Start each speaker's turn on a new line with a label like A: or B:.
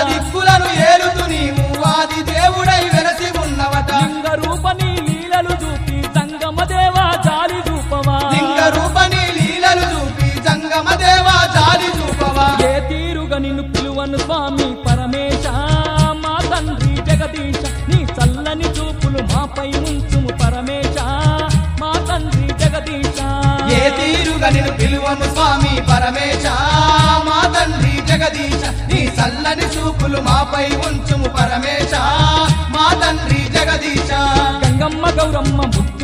A: దిక్కులను ఏలుతూ నీవు ఆది దేవుడై వెలసి ఉన్నవట
B: లింగ రూపని లీలలు చూపి సంగమ దేవా జాలి చూపవా
A: లింగ రూపని లీలలు చూపి జంగమ దేవా జాలి చూపవా
B: ఏ తీరుగా నిన్ను పిలువను స్వామి పరమేశ మా తండ్రి జగదీశ నీ చల్లని చూపులు మాపై ఉంచుము పరమేశ మా తండ్రి జగదీశ
A: ఏ తీరుగా నిన్ను పిలువను స్వామి పరమేశ మా తండ్రి జగదీశ నీ చల్లని చూపులు మాపై ఉంచుము పరమేశ మా తండ్రి జగదీశ
B: గంగమ్మ గౌరమ్మ ముద్దు